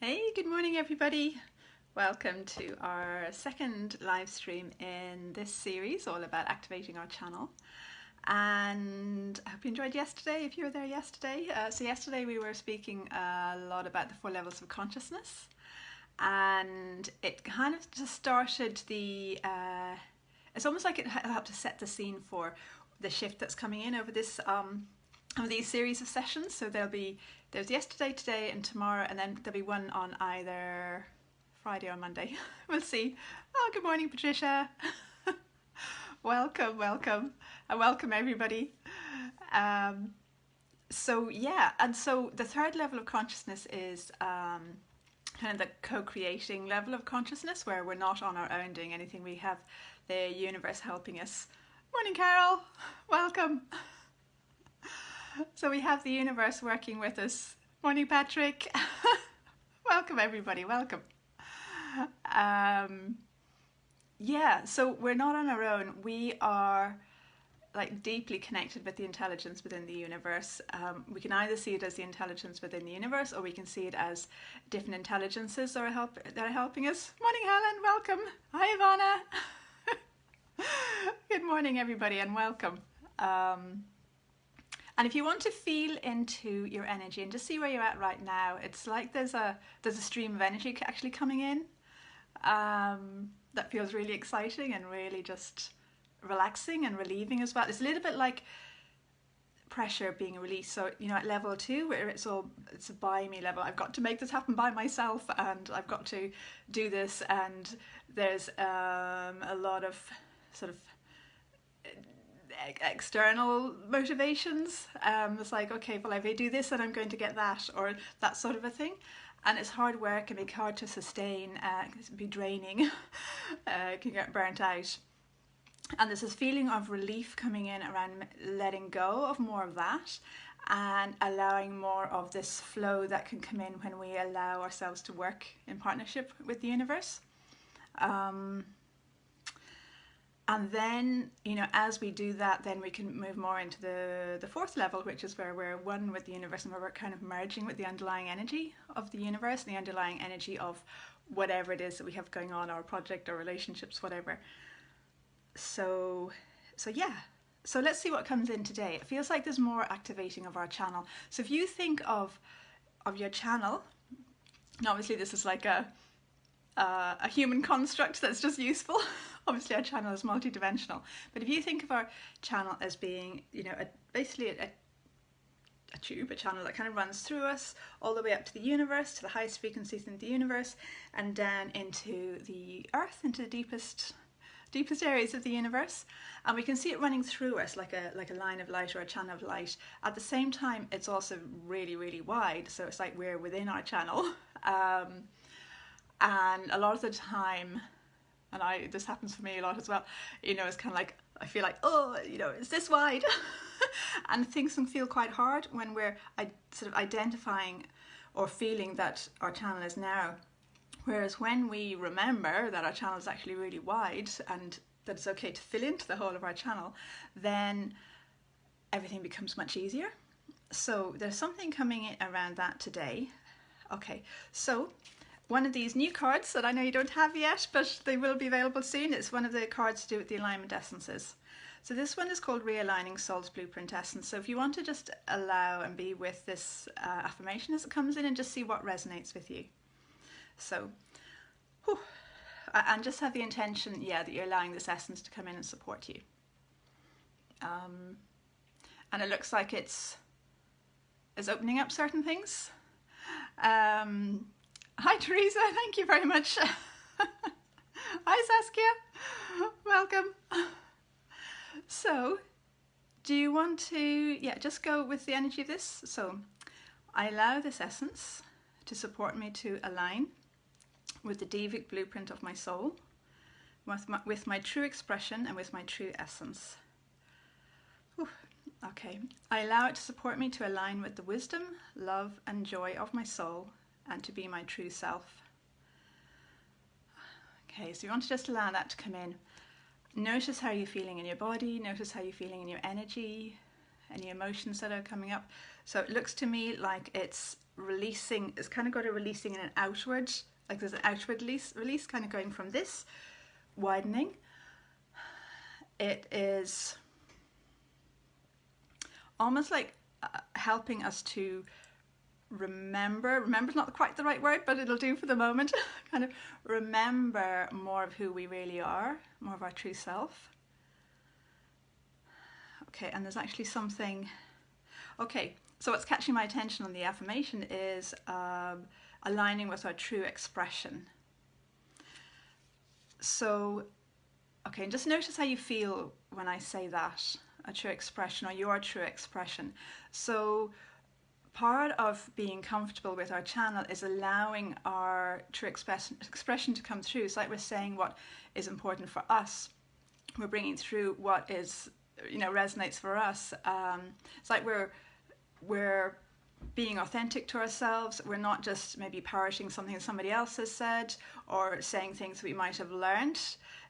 Hey, good morning everybody. Welcome to our second live stream in this series all about activating our channel. And I hope you enjoyed yesterday if you were there yesterday. So yesterday we were speaking a lot about the 4 levels of consciousness, and it kind of just started it's almost like it helped to set the scene for the shift that's coming in over this of these series of sessions. So there's yesterday, today and tomorrow, and then there'll be one on either Friday or Monday. We'll see. Oh, good morning Patricia. Welcome, and welcome everybody. So yeah, and so the third level of consciousness is kind of the co-creating level of consciousness, where we're not on our own doing anything. We have the universe helping us. Morning Carol, welcome. So we have the universe working with us. Morning Patrick. Welcome everybody, welcome. Yeah, so we're not on our own. We are like deeply connected with the intelligence within the universe. We can either see it as the intelligence within the universe, or we can see it as different intelligences that are helping us. Morning Helen, welcome. Hi Ivana. Good morning everybody and welcome. And if you want to feel into your energy and just see where you're at right now, it's like there's a stream of energy actually coming in that feels really exciting and really just relaxing and relieving as well. It's a little bit like pressure being released. So, you know, at level 2, where it's a by me level, I've got to make this happen by myself, and I've got to do this, and there's a lot of sort of external motivations. It's like, okay, well, if I do this, then I'm going to get that, or that sort of a thing. And it's hard work and be hard to sustain, it can be draining, can get burnt out. And there's this feeling of relief coming in around letting go of more of that and allowing more of this flow that can come in when we allow ourselves to work in partnership with the universe. And then, you know, as we do that, then we can move more into the 4th level, which is where we're one with the universe and where we're kind of merging with the underlying energy of the universe, and the underlying energy of whatever it is that we have going on, our project or relationships, whatever. So yeah. So let's see what comes in today. It feels like there's more activating of our channel. So if you think of your channel, and obviously this is like a human construct that's just useful. Obviously our channel is multidimensional, but if you think of our channel as being, you know, basically a tube, a channel that kind of runs through us all the way up to the universe, to the highest frequencies in the universe, and down into the earth, into the deepest areas of the universe, and we can see it running through us like a line of light or a channel of light. At the same time, it's also really, really wide, so it's like we're within our channel. And a lot of the time, and this happens for me a lot as well, you know, it's kind of like, I feel like, oh, you know, it's this wide. And things can feel quite hard when we're sort of identifying or feeling that our channel is narrow. Whereas when we remember that our channel is actually really wide and that it's okay to fill into the whole of our channel, then everything becomes much easier. So there's something coming in around that today. Okay, so one of these new cards that I know you don't have yet, but they will be available soon. It's one of the cards to do with the alignment essences. So this one is called Realigning Soul's Blueprint Essence. So if you want to just allow and be with this affirmation as it comes in and just see what resonates with you. So, and just have the intention, yeah, that you're allowing this essence to come in and support you. And it looks like it's opening up certain things. Hi Teresa, thank you very much. Hi Saskia, welcome. So, do you want to, yeah, just go with the energy of this? So, I allow this essence to support me to align with the Devic blueprint of my soul, with my true expression and with my true essence. Whew. Okay, I allow it to support me to align with the wisdom, love and joy of my soul, and to be my true self. Okay, so you want to just allow that to come in. Notice how you're feeling in your body, notice how you're feeling in your energy, any emotions that are coming up. So it looks to me like it's releasing, it's kind of got a releasing in an outward, like there's an outward release kind of going from this, widening. It is almost like helping us to remember's not quite the right word, but it'll do for the moment, kind of remember more of who we really are, more of our true self. Okay, and there's actually something, okay, so what's catching my attention on the affirmation is aligning with our true expression. So, okay, and just notice how you feel when I say that, a true expression or your true expression. So part of being comfortable with our channel is allowing our true expression to come through. It's like we're saying what is important for us. We're bringing through what is, resonates for us. It's like we're being authentic to ourselves. We're not just maybe parroting something that somebody else has said or saying things we might have learned.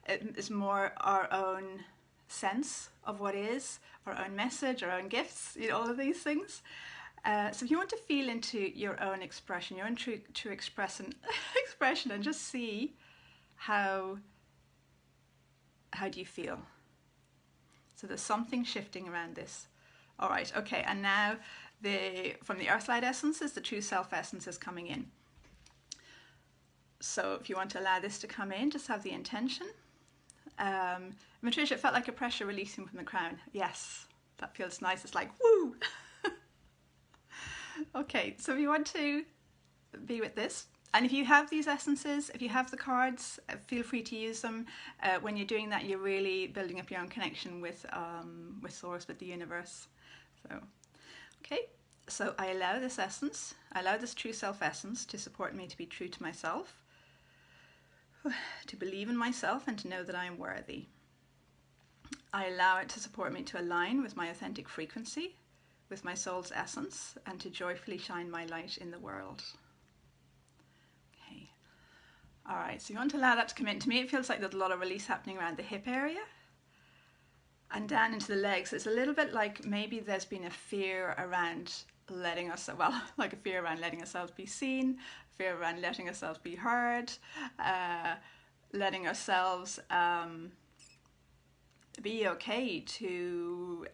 It is more our own sense of what is, our own message, our own gifts, all of these things. So if you want to feel into your own expression, your own true expression, and just see how do you feel. So there's something shifting around this. All right, okay, and now from the Earth Light essences, the true self essence is coming in. So if you want to allow this to come in, just have the intention. Matricia, it felt like a pressure releasing from the crown. Yes, that feels nice. It's like, woo! Okay, so if you want to be with this, and if you have these essences, if you have the cards, feel free to use them. When you're doing that, you're really building up your own connection with Source, with the universe. So, okay, so I allow this essence, I allow this true self essence to support me to be true to myself, to believe in myself and to know that I am worthy. I allow it to support me to align with my authentic frequency, with my soul's essence, and to joyfully shine my light in the world. Okay. All right, so you want to allow that to come in. To me, it feels like there's a lot of release happening around the hip area and down into the legs. It's a little bit like maybe there's been a fear around letting us, like a fear around letting ourselves be seen, fear around letting ourselves be heard, letting ourselves be okay to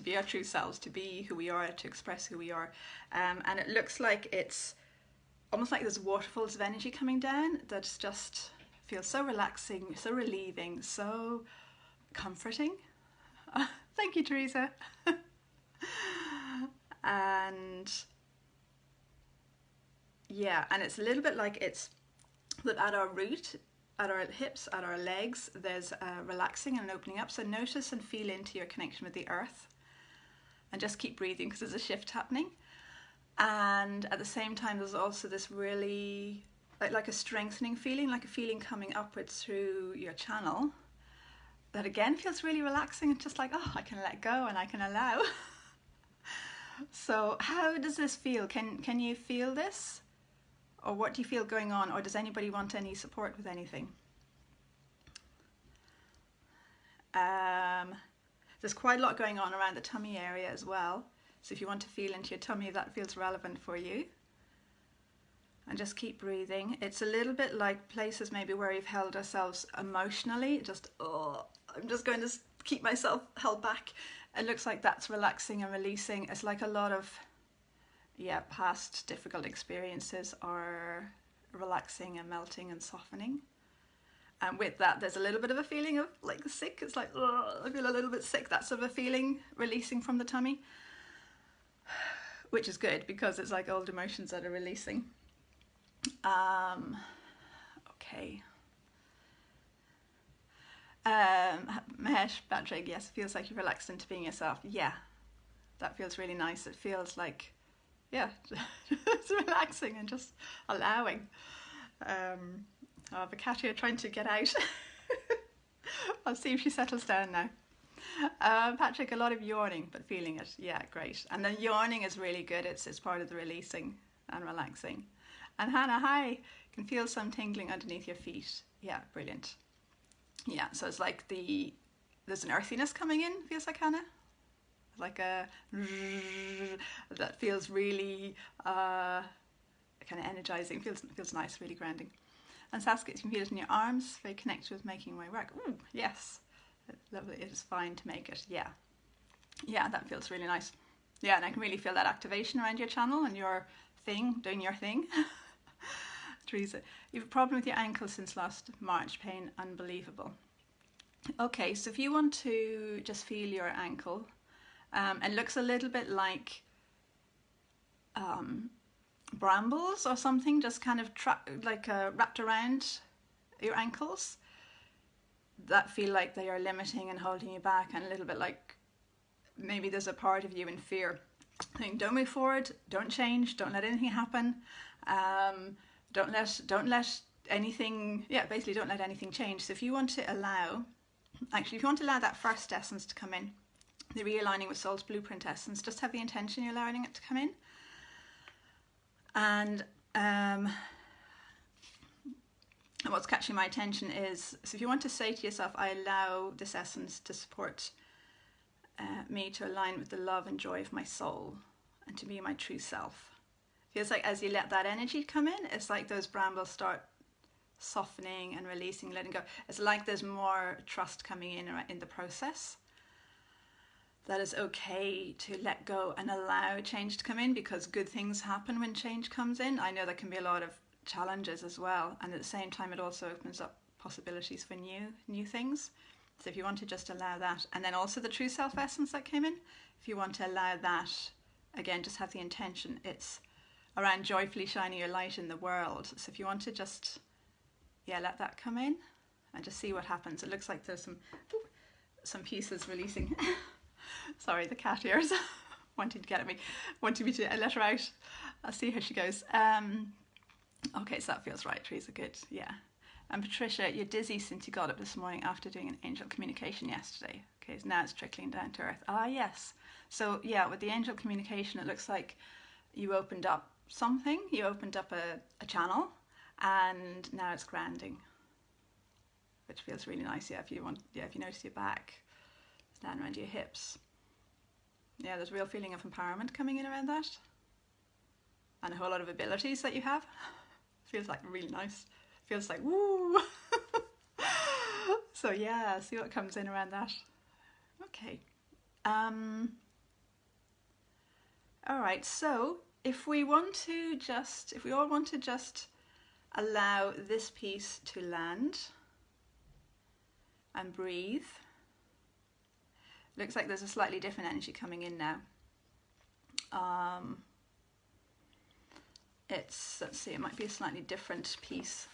be our true selves, to be who we are, to express who we are. And it looks like it's almost like there's waterfalls of energy coming down that just feels so relaxing, so relieving, so comforting. Thank you, Teresa. And yeah, and it's a little bit like it's that at our root, at our hips, at our legs, there's relaxing and opening up. So notice and feel into your connection with the earth. And just keep breathing because there's a shift happening. And at the same time, there's also this really, like a strengthening feeling, like a feeling coming upwards through your channel. That again feels really relaxing and just like, oh, I can let go and I can allow. So how does this feel? Can you feel this? Or what do you feel going on? Or does anybody want any support with anything? There's quite a lot going on around the tummy area as well. So if you want to feel into your tummy, that feels relevant for you. And just keep breathing. It's a little bit like places maybe where we've held ourselves emotionally. Just, oh, I'm just going to keep myself held back. It looks like that's relaxing and releasing. It's like a lot of, past difficult experiences are relaxing and melting and softening. And with that, there's a little bit of a feeling of like sick. It's like, oh, I feel a little bit sick. That sort of a feeling releasing from the tummy, which is good because it's like old emotions that are releasing. Okay. Mahesh, Patrick, yes, it feels like you've relaxed into being yourself. Yeah, that feels really nice. It feels like, it's relaxing and just allowing. The cat here trying to get out. I'll see if she settles down now. Patrick, a lot of yawning, but feeling it. Yeah, great. And the yawning is really good. It's part of the releasing and relaxing. And Hannah, hi. Can feel some tingling underneath your feet. Yeah, brilliant. Yeah, so it's like there's an earthiness coming in, feels like, Hannah. like a that feels really kind of energizing. Feels nice, really grounding. And Saskia, you can feel it in your arms, very connected with making my work. Ooh, yes, lovely. It is fine to make it. Yeah, yeah, that feels really nice. Yeah, and I can really feel that activation around your channel and your thing, doing your thing. Teresa, you have a problem with your ankle since last March, pain unbelievable. Okay, so if you want to just feel your ankle, it looks a little bit like brambles or something, just kind of wrapped around your ankles that feel like they are limiting and holding you back, and a little bit like maybe there's a part of you in fear saying, don't move forward, don't change, don't let anything happen, don't let anything, basically don't let anything change. So if you want to allow, if you want to allow that first essence to come in, the realigning with Soul's Blueprint essence, just have the intention you're allowing it to come in. And what's catching my attention is, so if you want to say to yourself, I allow this essence to support me to align with the love and joy of my soul and to be my true self. Feels like as you let that energy come in, it's like those brambles start softening and releasing, letting go. It's like there's more trust coming in the process. That it's okay to let go and allow change to come in, because good things happen when change comes in. I know there can be a lot of challenges as well, and at the same time it also opens up possibilities for new things. So if you want to just allow that, and then also the true self essence that came in, if you want to allow that, again, just have the intention. It's around joyfully shining your light in the world. So if you want to just, let that come in and just see what happens. It looks like there's some pieces releasing. Sorry, the cat ears wanting to get at me, wanting me to let her out. I'll see how she goes. Okay, so that feels right, Teresa, good, yeah. And Patricia, you're dizzy since you got up this morning after doing an angel communication yesterday. Okay, so now it's trickling down to earth. Ah, yes. So yeah, with the angel communication, it looks like you opened up something, you opened up a channel, and now it's grounding, which feels really nice. Yeah, if you notice your back, down around your hips. Yeah, there's a real feeling of empowerment coming in around that, and a whole lot of abilities that you have. Feels like really nice. Feels like woo. So yeah, see what comes in around that. Okay. All right. So if we all want to just allow this piece to land and breathe. Looks like there's a slightly different energy coming in now. Let's see, it might be a slightly different piece.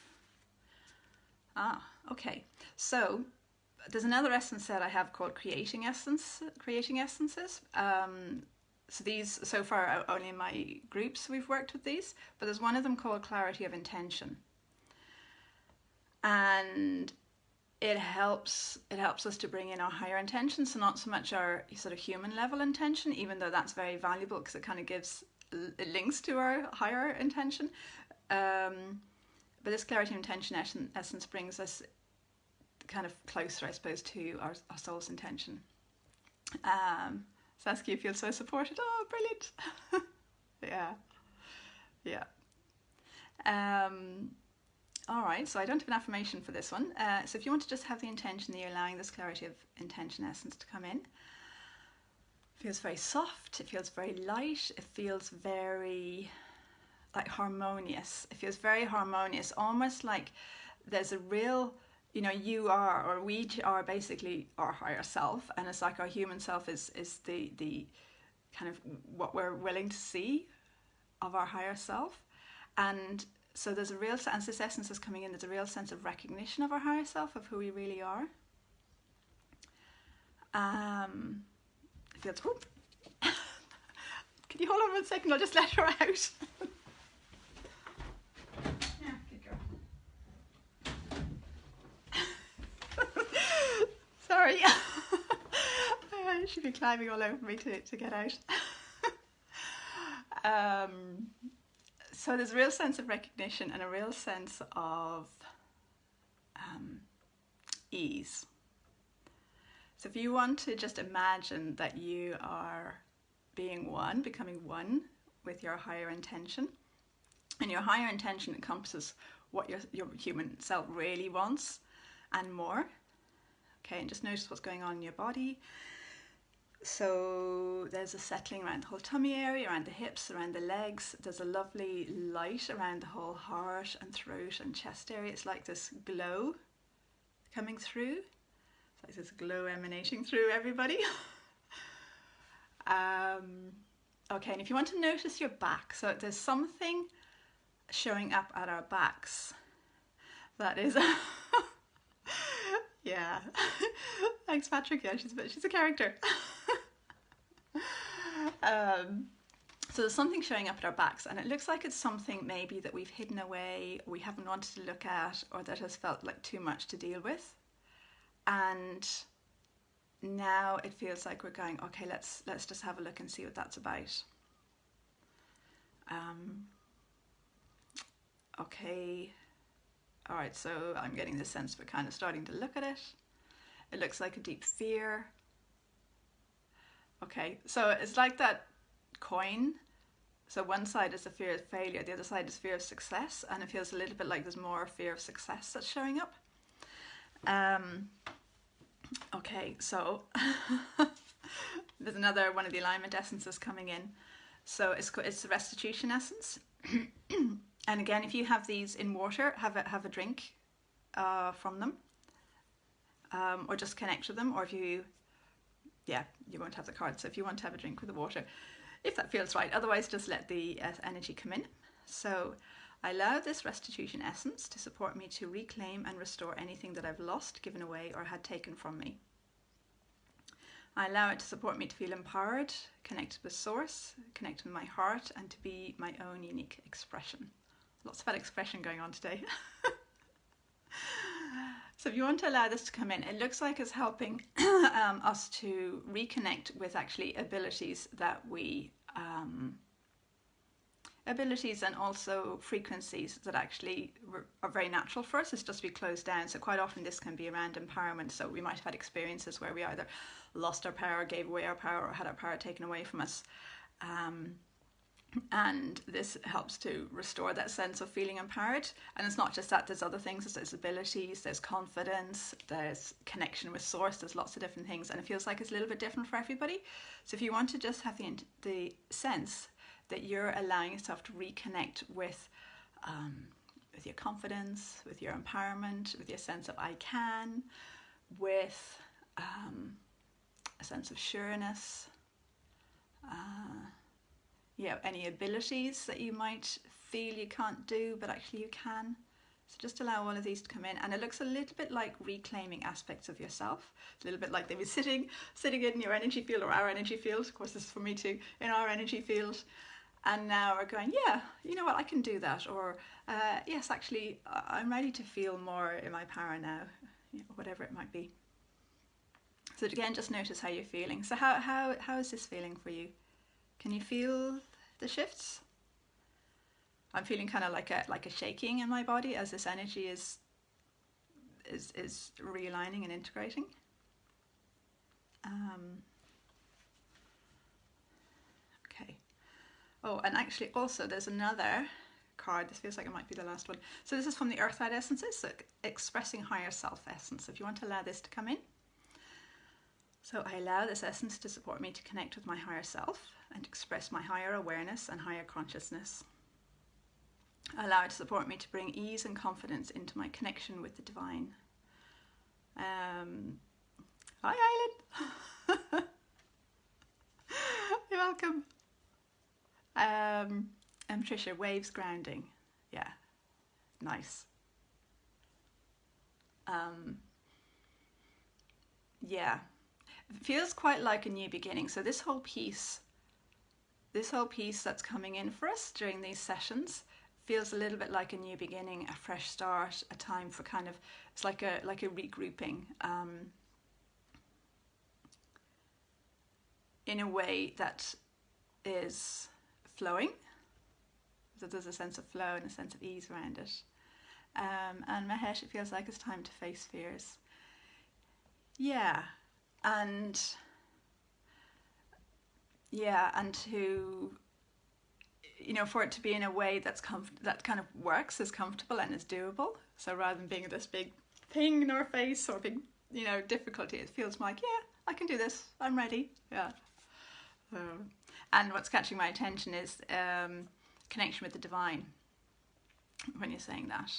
Okay. So there's another essence that I have called creating essences. So these, so far, only in my groups we've worked with these, but there's one of them called clarity of intention. And it helps us to bring in our higher intention, so not so much our sort of human level intention, even though that's very valuable because it kind of it links to our higher intention. But this clarity of intention essence brings us kind of closer, I suppose, to our soul's intention. Saskia feels so supported. Oh, brilliant. Yeah. All right, so I don't have an affirmation for this one. So if you want to just have the intention that you're allowing this clarity of intention essence to come in. It feels very soft, it feels very light, it feels very harmonious. It feels very harmonious, almost like there's a real, you are, or we are basically our higher self, and it's like our human self is the kind of what we're willing to see of our higher self. And so there's a real sense, this essence is coming in, there's a real sense of recognition of our higher self, of who we really are. It feels, whoop. Can you hold on 1 second? I'll just let her out. Yeah, good girl. Sorry. She'd be climbing all over me to get out. So there's a real sense of recognition and a real sense of ease. So if you want to just imagine that you are being one, becoming one with your higher intention, and your higher intention encompasses what your human self really wants and more. Okay, and just notice what's going on in your body. So there's a settling around the whole tummy area, around the hips, around the legs. There's a lovely light around the whole heart and throat and chest area. It's like this glow coming through. It's like this glow emanating through everybody. Okay, and if you want to notice your back, so there's something showing up at our backs that is yeah. Thanks, Patrick. Yeah, she's a character. So there's something showing up at our backs, and it looks like it's something maybe that we've hidden away, we haven't wanted to look at, or that has felt like too much to deal with. And now it feels like we're going, okay, let's just have a look and see what that's about. Okay. All right, so I'm getting the sense we're kind of starting to look at it. It looks like a deep fear. Okay, so it's like that coin. So one side is the fear of failure, the other side is fear of success, and it feels a little bit like there's more fear of success that's showing up. Okay, so there's another one of the alignment essences coming in. So it's the restitution essence. And again, if you have these in water, have a drink from them, or just connect with them. Or if you won't have the card. So if you want to have a drink with the water, if that feels right. Otherwise, just let the energy come in. So I allow this restitution essence to support me to reclaim and restore anything that I've lost, given away, or had taken from me. I allow it to support me to feel empowered, connected with source, connected with my heart, and to be my own unique expression. Lots of that expression going on today. So if you want to allow this to come in, it looks like it's helping us to reconnect with actually abilities that we, abilities and also frequencies that actually are very natural for us. It's just we closed down. So quite often this can be around empowerment. So we might have had experiences where we either lost our power, gave away our power, or had our power taken away from us. And this helps to restore that sense of feeling empowered. And it's not just that, there's other things, there's abilities, there's confidence, there's connection with source, there's lots of different things, and it feels like it's a little bit different for everybody. So if you want to just have the sense that you're allowing yourself to reconnect with your confidence, with your empowerment, with your sense of I can, with a sense of sureness, any abilities that you might feel you can't do, but actually you can. So just allow all of these to come in, and it looks a little bit like reclaiming aspects of yourself. It's a little bit like they were sitting in your energy field, or our energy field. Of course, this is for me too, in our energy field. And now we're going, yeah, you know what, I can do that. Or yes, actually, I'm ready to feel more in my power now, whatever it might be. So again, just notice how you're feeling. So how is this feeling for you? Can you feel the shifts? I'm feeling kind of like a shaking in my body as this energy is realigning and integrating. Okay. Oh, and actually also there's another card. This feels like it might be the last one. So this is from the Earthlight Essences, so expressing higher self essence. If you want to allow this to come in. So I allow this essence to support me to connect with my higher self and express my higher awareness and higher consciousness. I allow it to support me to bring ease and confidence into my connection with the divine. Hi, Island. You're welcome. And Tricia, waves grounding. Yeah, nice. Yeah. It feels quite like a new beginning. So this whole piece that's coming in for us during these sessions feels a little bit like a new beginning, a fresh start, a time for kind of, it's like a regrouping in a way that is flowing. So there's a sense of flow and a sense of ease around it. And Mahesh, it feels like it's time to face fears. Yeah. and yeah, and to, you know, for it to be in a way that kind of works, is comfortable and is doable. So rather than being this big thing in our face or big, you know, difficulty, it feels like, yeah, I can do this. I'm ready. Yeah. And what's catching my attention is connection with the divine when you're saying that.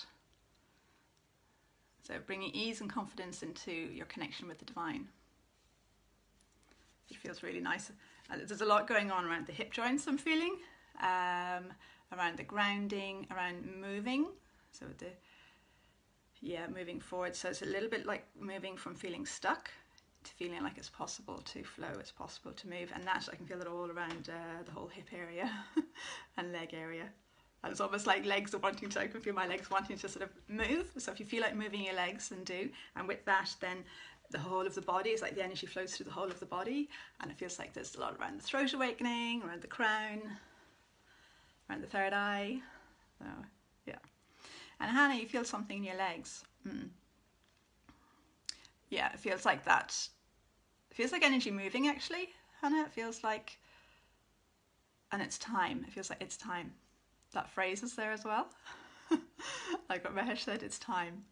So bringing ease and confidence into your connection with the divine. It feels really nice. There's a lot going on around the hip joints, I'm feeling, around the grounding, around moving. So moving forward. So it's a little bit like moving from feeling stuck to feeling like it's possible to flow, it's possible to move. And that, I can feel it all around the whole hip area and leg area. And it's almost like legs are wanting to, I can feel my legs wanting to sort of move. So if you feel like moving your legs, then do. And with that, then the whole of the body, is like the energy flows through the whole of the body. And it feels like there's a lot around the throat awakening, around the crown, around the third eye. So, yeah. And Hannah, you feel something in your legs. Yeah, it feels like that. It feels like energy moving, actually, Hannah. It feels like, and it's time. It feels like it's time. That phrase is there as well. Like what Mahesh said, it's time.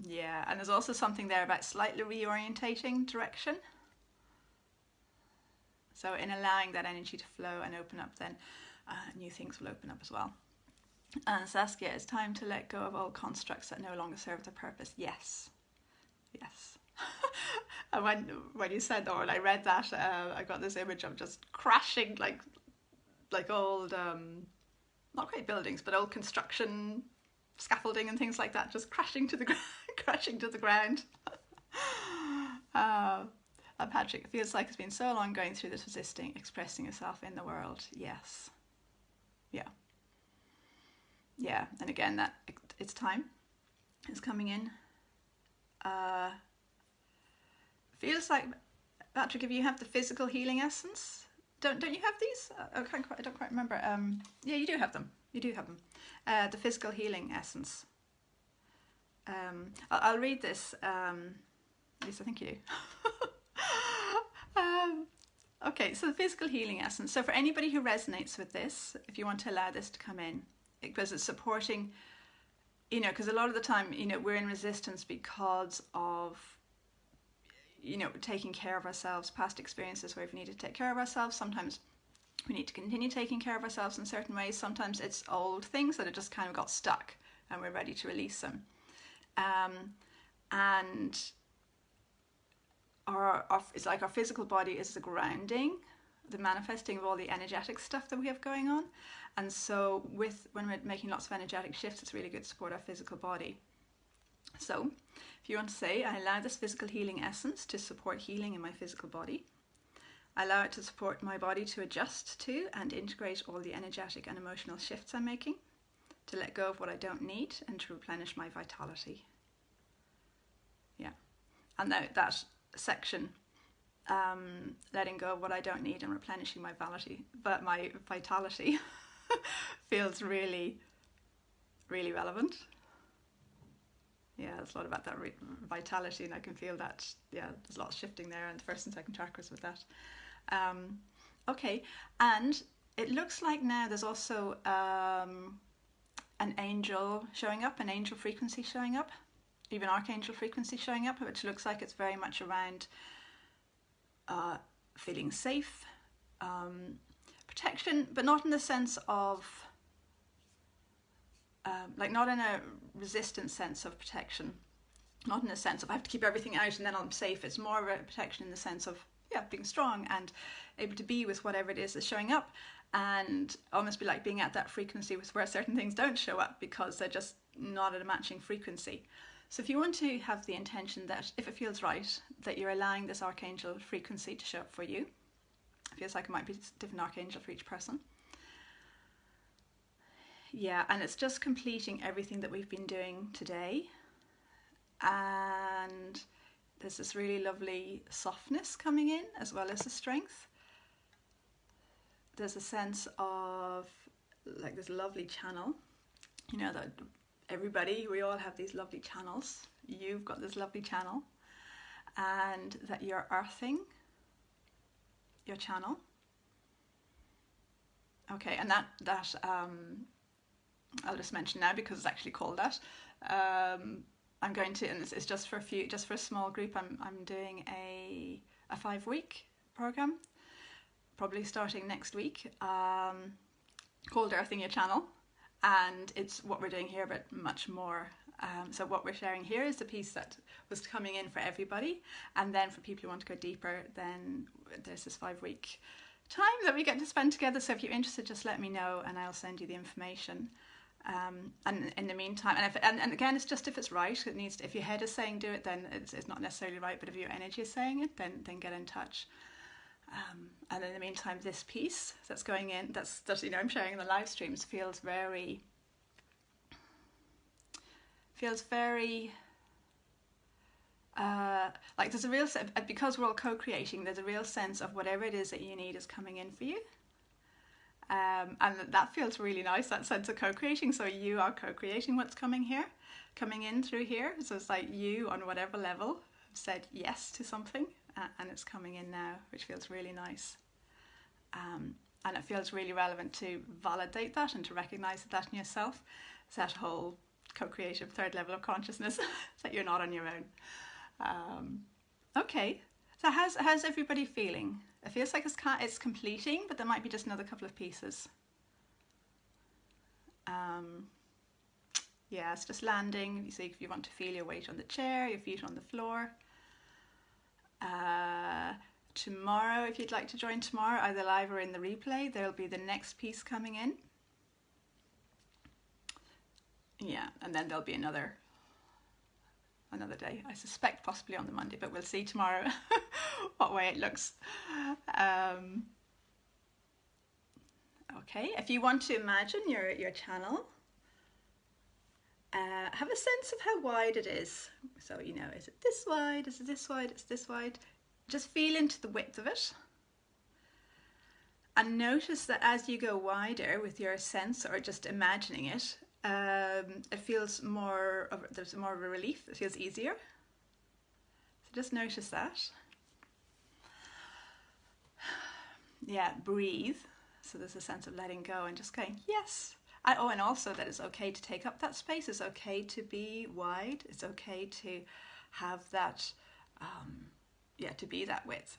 Yeah, and there's also something there about slightly reorientating direction. So in allowing that energy to flow and open up, then new things will open up as well. And Saskia, it's time to let go of old constructs that no longer serve their purpose. Yes. Yes. And when you said that, or when I read that, I got this image of just crashing like old, not quite buildings, but old construction scaffolding and things like that, just crashing to the crashing to the ground. Patrick, it feels like it's been so long going through this resisting, expressing yourself in the world. Yes. Yeah. Yeah, and again, that it's time. It's coming in. Feels like, Patrick, if you have the physical healing essence, don't you have these? I don't quite remember. Yeah, you do have them. You do have them. The physical healing essence. I'll read this. Yes, I think you do. Okay, so the physical healing essence. So for anybody who resonates with this, if you want to allow this to come in, because it's supporting, you know, because a lot of the time, you know, we're in resistance because of, you know, taking care of ourselves, past experiences where we've needed to take care of ourselves. Sometimes we need to continue taking care of ourselves in certain ways. Sometimes it's old things that have just kind of got stuck and we're ready to release them. And it's like our physical body is the grounding, the manifesting of all the energetic stuff that we have going on. And so when we're making lots of energetic shifts, it's really good to support our physical body. So if you want to say, I allow this physical healing essence to support healing in my physical body. I allow it to support my body to adjust to and integrate all the energetic and emotional shifts I'm making, to let go of what I don't need and to replenish my vitality. Yeah. And that section, letting go of what I don't need and replenishing my vitality feels really, really relevant. Yeah, there's a lot about that vitality, and I can feel that. Yeah, there's a lot of shifting there, and the first and second chakras with that. Okay, and it looks like now there's also an angel showing up, an angel frequency showing up, even archangel frequency showing up, which looks like it's very much around feeling safe, protection, but not in the sense of not in a resistant sense of protection, not in a sense of I have to keep everything out and then I'm safe. It's more of a protection in the sense of being strong and able to be with whatever it is that's showing up, and almost be like being at that frequency with where certain things don't show up because they're just not at a matching frequency. So if you want to have the intention that if it feels right, that you're allowing this archangel frequency to show up for you. It feels like it might be a different archangel for each person. Yeah, and it's just completing everything that we've been doing today. And there's this really lovely softness coming in as well as the strength. There's a sense of like this lovely channel. You know that everybody, we all have these lovely channels. You've got this lovely channel. and that you're earthing your channel. Okay, and that I'll just mention now because it's actually called that. I'm going to, and it's just for a small group. I'm doing a 5-week program, probably starting next week, called Earthing Your Channel, and it's what we're doing here, but much more. So what we're sharing here is the piece that was coming in for everybody, and then for people who want to go deeper, then there's this 5-week time that we get to spend together. So if you're interested, just let me know and I'll send you the information. And in the meantime, and again, it's just if it's right. It needs to, if your head is saying do it, then it's not necessarily right. But if your energy is saying it, then get in touch. And in the meantime, this piece that's going in, that's I'm sharing in the live streams, feels very like there's a real sense, because we're all co-creating, there's a real sense of whatever it is that you need is coming in for you. And that feels really nice, that sense of co-creating. So you are co-creating what's coming in through here. So it's like you, on whatever level, have said yes to something, and it's coming in now, which feels really nice. And it feels really relevant to validate that and to recognize that in yourself. It's that whole co-creative third level of consciousness that you're not on your own. Okay, so how's everybody feeling? It feels like it's completing, but there might be just another couple of pieces. Yeah, it's just landing. You see if you want to feel your weight on the chair, your feet on the floor. Tomorrow, if you'd like to join tomorrow, either live or in the replay, there'll be the next piece coming in. Yeah, and then there'll be another day. I suspect possibly on the Monday, but we'll see tomorrow what way it looks. Okay, if you want to imagine your channel, have a sense of how wide it is. So, is it this wide? Is it this wide? Is it this wide? Just feel into the width of it. And notice that as you go wider with your sense or just imagining it, it feels there's more of a relief. It feels easier. So just notice that. Yeah, breathe. So there's a sense of letting go and just going, yes. And also that it's okay to take up that space. It's okay to be wide. It's okay to have that, to be that width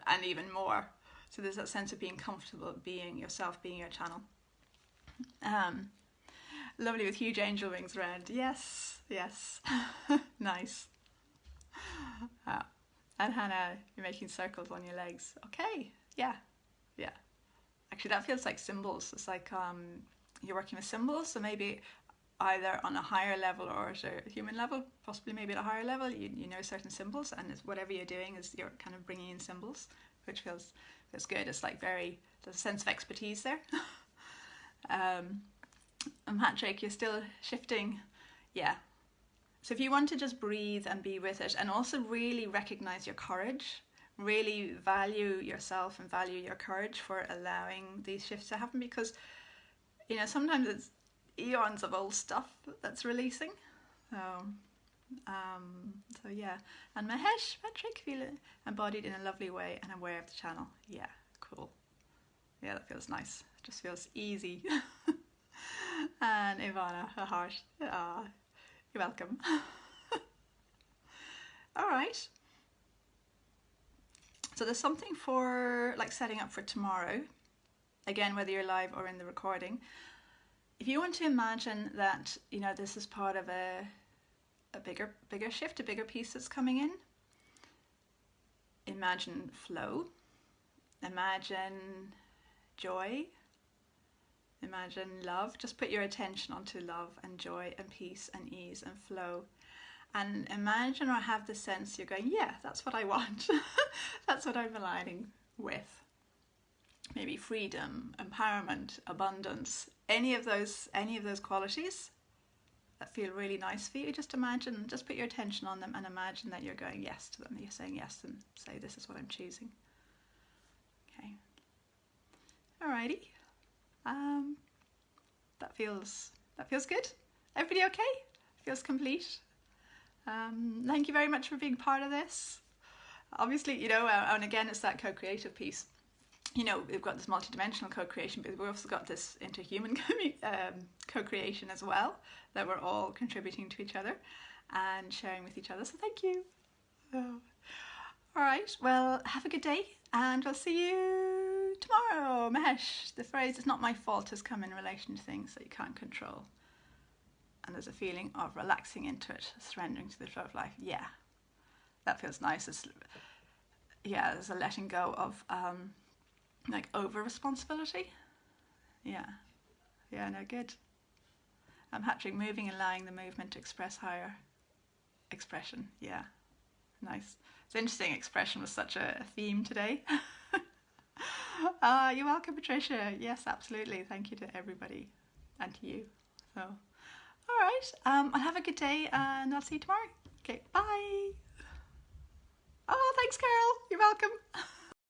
and even more. So there's that sense of being comfortable, being yourself, being your channel. Lovely with huge angel wings around. Yes. Nice. And Hannah, you're making circles on your legs. Okay, yeah. Actually, that feels like symbols. It's like you're working with symbols, so maybe either on a higher level or at a human level, possibly maybe at a higher level, you know certain symbols, and it's whatever you're doing is you're kind of bringing in symbols, which feels good. It's like there's a sense of expertise there. And Patrick, you're still shifting. Yeah. So if you want to just breathe and be with it, and also really recognize your courage, really value yourself and value your courage for allowing these shifts to happen, because sometimes it's eons of old stuff that's releasing. So yeah. And Mahesh, Patrick, feel it embodied in a lovely way and aware of the channel. Yeah, cool. Yeah, that feels nice. It just feels easy. And Ivana, a heart. You're welcome. All right. So there's something for like setting up for tomorrow. Again, whether you're live or in the recording. If you want to imagine that, this is part of a bigger shift, a bigger piece that's coming in. Imagine flow. Imagine joy. Imagine love. Just put your attention onto love and joy and peace and ease and flow. And imagine or have the sense you're going, yeah, that's what I want. That's what I'm aligning with. Maybe freedom, empowerment, abundance, any of those qualities that feel really nice for you. Just imagine, just put your attention on them and imagine that you're going yes to them. You're saying yes and say, this is what I'm choosing. Okay. Alrighty. That feels good. Everybody okay? Feels complete. Thank you very much for being part of this. Obviously, and again, it's that co-creative piece. We've got this multidimensional co-creation, but we've also got this interhuman co-creation as well, that we're all contributing to each other and sharing with each other. So thank you. Oh. All right, well, have a good day, and I'll see you tomorrow. Mahesh, the phrase "it's not my fault" has come in relation to things that you can't control. And there's a feeling of relaxing into it, surrendering to the flow of life. Yeah, that feels nice. There's a letting go of like over responsibility. Yeah, no, good. Patrick, moving and allowing the movement to express higher expression. Yeah, nice. It's interesting, expression was such a theme today. You're welcome, Patricia. Yes, absolutely. Thank you to everybody and to you. So, all right. I'll have a good day and I'll see you tomorrow. Okay, bye. Oh, thanks, Carol. You're welcome.